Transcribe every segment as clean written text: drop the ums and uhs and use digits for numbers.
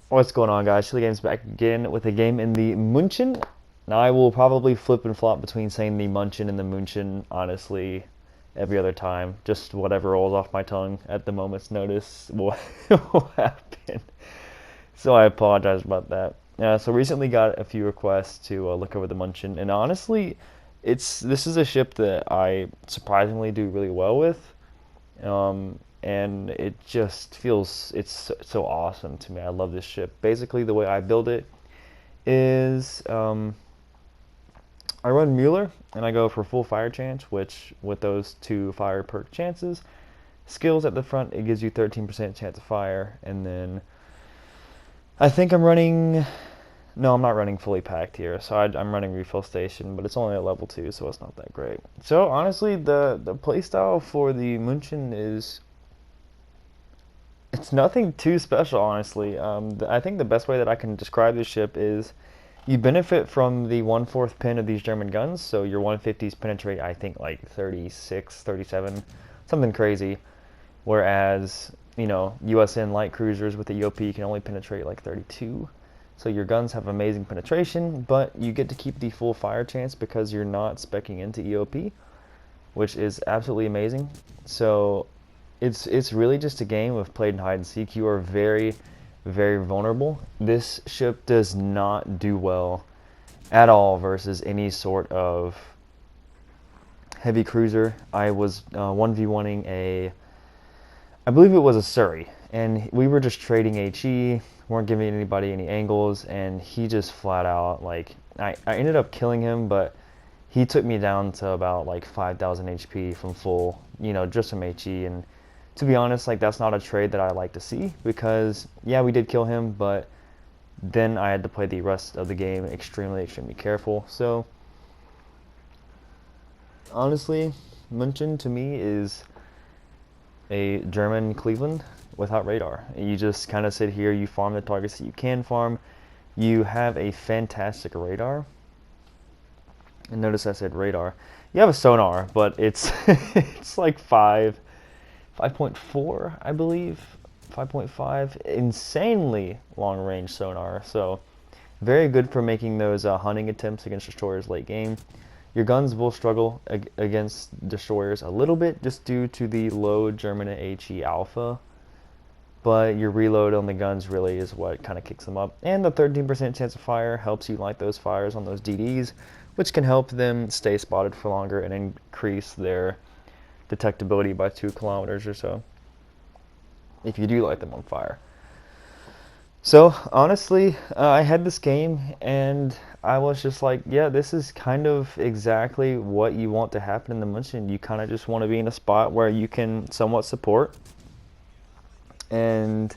What's going on, guys? Chili Games back again with a game in the München. Now, I will probably flip and flop between saying the München and the München, honestly, every other time. Just whatever rolls off my tongue at the moment's notice will happen. So I apologize about that. So recently got a few requests to look over the München, and honestly, this is a ship that I surprisingly do really well with. And it just feels it's so awesome to me. I love this ship. Basically, the way I build it is I run Mueller and I go for full fire chance, which with those two fire perk chances, skills at the front, it gives you 13% chance of fire. And then I think I'm running. No, I'm not running fully packed here, so I'm running refill station, but it's only at level 2, so it's not that great. So honestly, the playstyle for the München is it's nothing too special, honestly. I think the best way that I can describe this ship is you benefit from the 1/4 pin of these German guns, so your 150s penetrate, I think, like 36, 37, something crazy. Whereas, USN light cruisers with the EOP can only penetrate like 32. So your guns have amazing penetration, but you get to keep the full fire chance because you're not speccing into EOP, which is absolutely amazing. So it's really just a game of played in hide and seek. You are very, very vulnerable. This ship does not do well at all versus any sort of heavy cruiser. I was 1v1ing I believe it was a Surrey, and we were just trading HE, weren't giving anybody any angles, and he just flat out, like, I ended up killing him, but he took me down to about like 5,000 HP from full, just from HE. And to be honest, like, that's not a trade that I like to see, because yeah, we did kill him, but then I had to play the rest of the game extremely careful. So honestly, München to me is a German Cleveland without radar. You just kind of sit here, you farm the targets that you can farm. You have a fantastic radar. And notice I said radar. You have a sonar, but it's it's like 5.4, I believe. 5.5. Insanely long range sonar. So very good for making those hunting attempts against destroyers late game. Your guns will struggle against destroyers a little bit just due to the low German HE alpha, but your reload on the guns really is what kind of kicks them up. And the 13% chance of fire helps you light those fires on those DDs, which can help them stay spotted for longer and increase their detectability by 2 kilometers or so if you do light them on fire. So honestly, I had this game and I was just like, yeah, this is kind of exactly what you want to happen in the München. You kind of just want to be in a spot where you can somewhat support and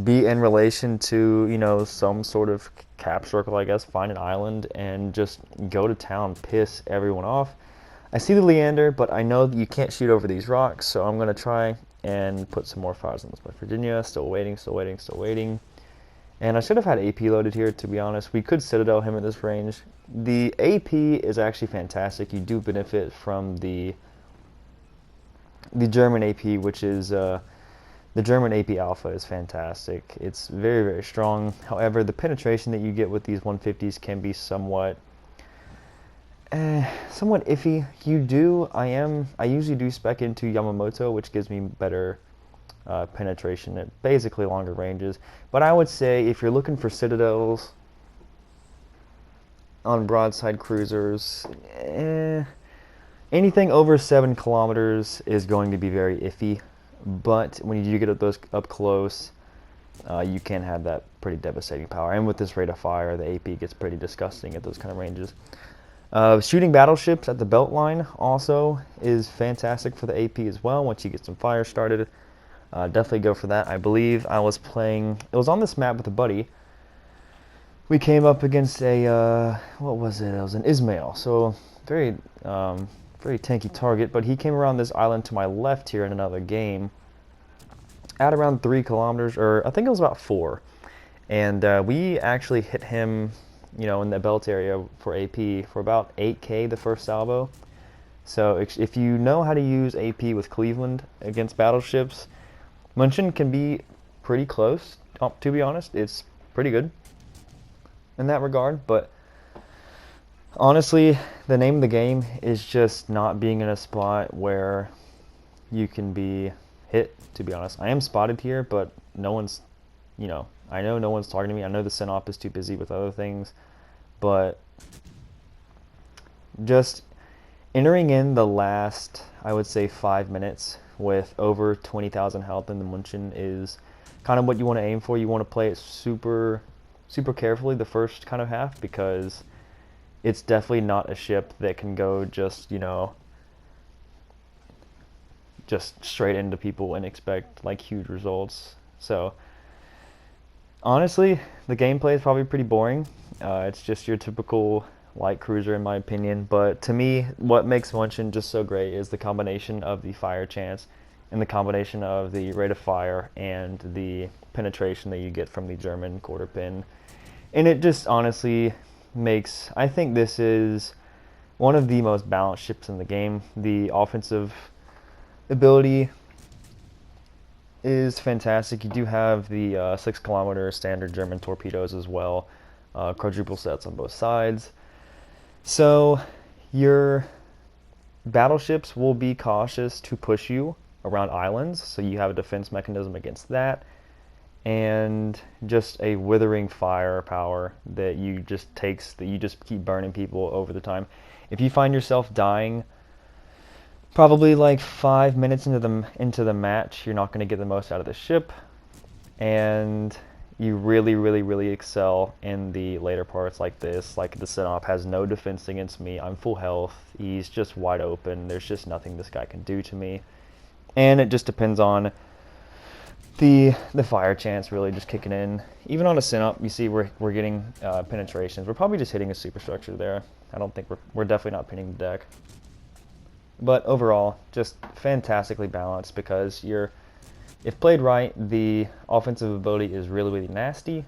be in relation to, some sort of cap circle, I guess, find an island and just go to town, piss everyone off. I see the Leander, but I know that you can't shoot over these rocks, so I'm going to try and put some more fires on this West Virginia. Still waiting. And I should have had AP loaded here, to be honest. We could Citadel him at this range. The AP is actually fantastic. You do benefit from the German AP, which is the German AP Alpha is fantastic. It's very, very strong. However, the penetration that you get with these 150s can be somewhat iffy. I usually do spec into Yamamoto, which gives me better penetration at basically longer ranges. But I would say if you're looking for citadels on broadside cruisers, anything over 7 kilometers is going to be very iffy. But when you get those up close, you can have that pretty devastating power. And with this rate of fire, the AP gets pretty disgusting at those kind of ranges. Shooting battleships at the belt line also is fantastic for the AP as well once you get some fire started. Definitely go for that. I believe I was playing, it was on this map with a buddy. We came up against what was it? It was an Ismail. So very tanky target, but he came around this island to my left here in another game at around 3 kilometers, or I think it was about 4. And we actually hit him, in the belt area for AP for about 8K the first salvo. So if you know how to use AP with Cleveland against battleships, München can be pretty close, to be honest. It's pretty good in that regard. But honestly, the name of the game is just not being in a spot where you can be hit, to be honest. I am spotted here, but no one's, I know no one's targeting me. I know the Synop is too busy with other things, but just entering in the last, I would say, 5 minutes with over 20,000 health in the München is kind of what you want to aim for. You want to play it super, super carefully the first kind of half, because it's definitely not a ship that can go just, just straight into people and expect like huge results. So honestly, the gameplay is probably pretty boring. It's just your typical light cruiser in my opinion, but to me what makes München just so great is the combination of the fire chance and the combination of the rate of fire and the penetration that you get from the German quarter pin. And it just honestly makes, I think this is one of the most balanced ships in the game. The offensive ability is fantastic. You do have the 6-kilometer standard German torpedoes as well, quadruple sets on both sides. So your battleships will be cautious to push you around islands, so you have a defense mechanism against that, and just a withering firepower that you just keep burning people over the time. If you find yourself dying probably like 5 minutes into the match, you're not going to get the most out of the ship, and you really, really, really excel in the later parts like this. Like the Synop has no defense against me. I'm full health. He's just wide open. There's just nothing this guy can do to me. And it just depends on the fire chance really just kicking in. Even on a Synop, you see we're getting penetrations. We're probably just hitting a superstructure there. I don't think we're definitely not pinning the deck. But overall, just fantastically balanced, because if played right, the offensive ability is really, really nasty,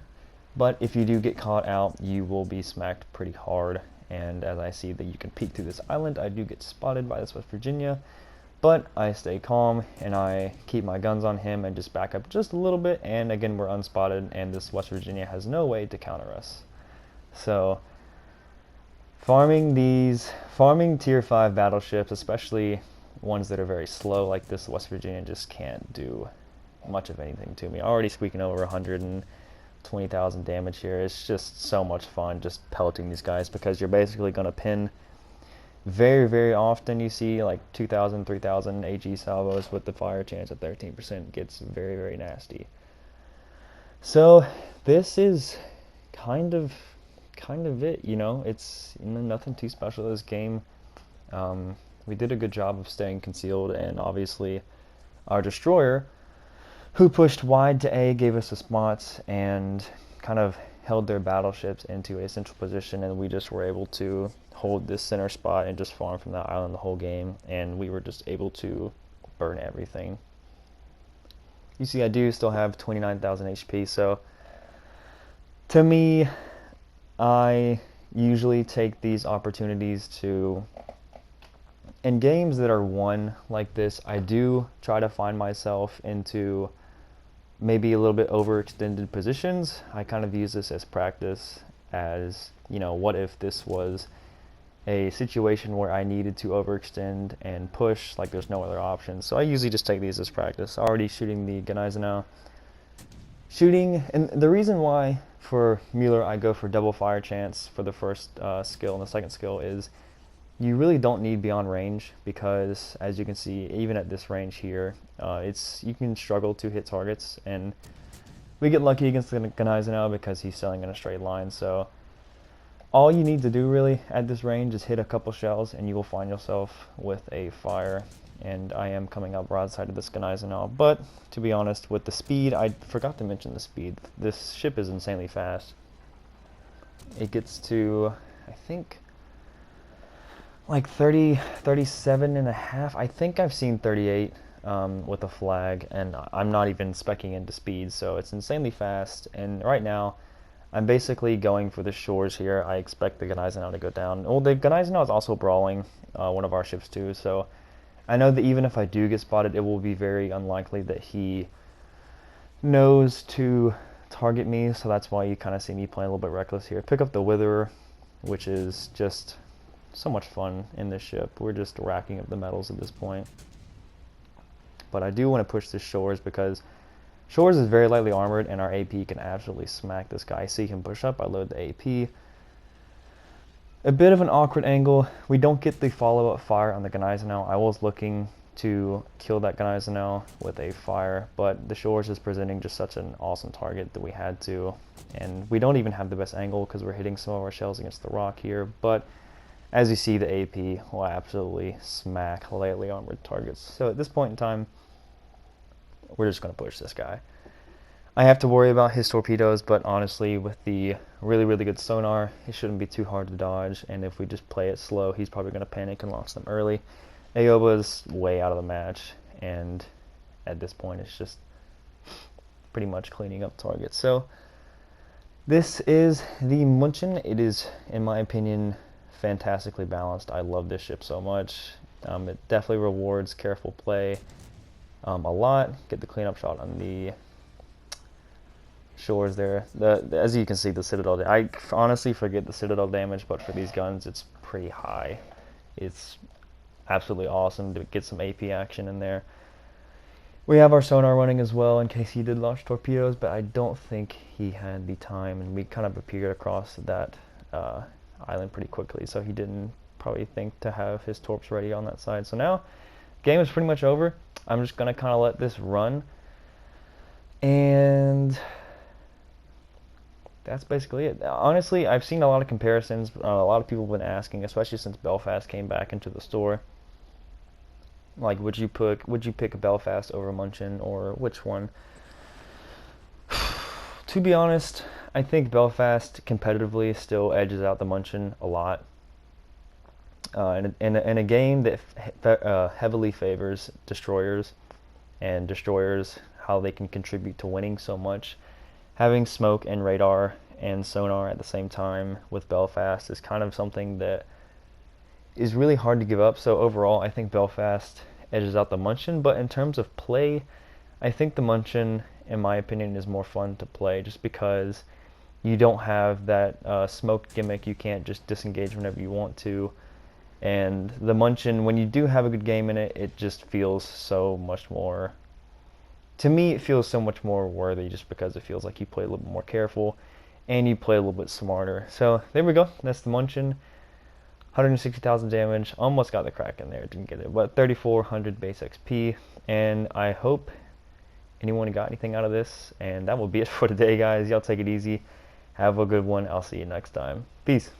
but if you do get caught out, you will be smacked pretty hard. And as I see that you can peek through this island, I do get spotted by this West Virginia, but I stay calm and I keep my guns on him and just back up just a little bit, and again we're unspotted and this West Virginia has no way to counter us. So farming tier 5 battleships, especially ones that are very slow like this West Virginia, just can't do much of anything to me. Already squeaking over 120,000 damage here. It's just so much fun just pelleting these guys, because you're basically going to pin very, very often. You see like 2,000, 3,000 AG salvos with the fire chance at 13% gets very, very nasty. So this is kind of it, it's nothing too special this game. We did a good job of staying concealed, and obviously our destroyer, who pushed wide to A, gave us the spots and kind of held their battleships into a central position, and we just were able to hold this center spot and just farm from that island the whole game, and we were just able to burn everything. You see I do still have 29,000 HP, so to me, I usually take these opportunities to, in games that are won like this, I do try to find myself into maybe a little bit overextended positions. I kind of use this as practice, as, what if this was a situation where I needed to overextend and push, like there's no other option. So I usually just take these as practice. Already shooting the Gneisenau now. And the reason why for Mueller I go for double fire chance for the first skill, and the second skill is you really don't need beyond range, because as you can see, even at this range here, you can struggle to hit targets, and we get lucky against the Gneisenau because he's sailing in a straight line. So all you need to do really at this range is hit a couple shells and you will find yourself with a fire. And I am coming up broadside of this Gneisenau, but to be honest, with the speed, I forgot to mention the speed. This ship is insanely fast. It gets to, I think, like 30, 37 and a half. I think I've seen 38 with a flag, and I'm not even speccing into speed, so it's insanely fast. And right now, I'm basically going for the shores here. I expect the Gneisenau to go down. Well, the Gneisenau is also brawling one of our ships too, so I know that even if I do get spotted, it will be very unlikely that he knows to target me, so that's why you kind of see me playing a little bit reckless here. Pick up the Witherer, which is just so much fun in this ship. We're just racking up the medals at this point. But I do want to push this Shores because Shores is very lightly armored and our AP can absolutely smack this guy. See him push up, I load the AP. A bit of an awkward angle. We don't get the follow-up fire on the Gneisenau. I was looking to kill that Gneisenau with a fire, but the Shores is presenting just such an awesome target that we had to. And we don't even have the best angle because we're hitting some of our shells against the rock here, but as you see, the AP will absolutely smack lightly armored targets. So at this point in time, we're just going to push this guy. I have to worry about his torpedoes, but honestly, with the really, really good sonar, it shouldn't be too hard to dodge, and if we just play it slow, he's probably going to panic and launch them early. Aoba's way out of the match, and at this point, it's just pretty much cleaning up targets. So this is the München. It is, in my opinion, fantastically balanced. I love this ship so much. It definitely rewards careful play a lot. Get the cleanup shot on the Shores there. As you can see, the Citadel, I honestly forget the Citadel damage, but for these guns, it's pretty high. It's absolutely awesome to get some AP action in there. We have our sonar running as well in case he did launch torpedoes, but I don't think he had the time, and we kind of appeared across that island pretty quickly, so he didn't probably think to have his torps ready on that side. So now, game is pretty much over. I'm just going to kind of let this run, and that's basically it. Honestly, I've seen a lot of comparisons. A lot of people have been asking, especially since Belfast came back into the store. Like, would you pick Belfast over München, or which one? To be honest, I think Belfast competitively still edges out the München a lot. In a game that heavily favors destroyers, and destroyers, how they can contribute to winning so much, having smoke and radar and sonar at the same time with Belfast is kind of something that is really hard to give up. So overall, I think Belfast edges out the München, but in terms of play, I think the München, in my opinion, is more fun to play just because you don't have that smoke gimmick. You can't just disengage whenever you want to. And the München, when you do have a good game in it, it just feels so much more, to me, it feels so much more worthy just because it feels like you play a little bit more careful and you play a little bit smarter. So there we go. That's the München. 160,000 damage. Almost got the crack in there. Didn't get it. But 3,400 base XP. And I hope anyone got anything out of this. And that will be it for today, guys. Y'all take it easy. Have a good one. I'll see you next time. Peace.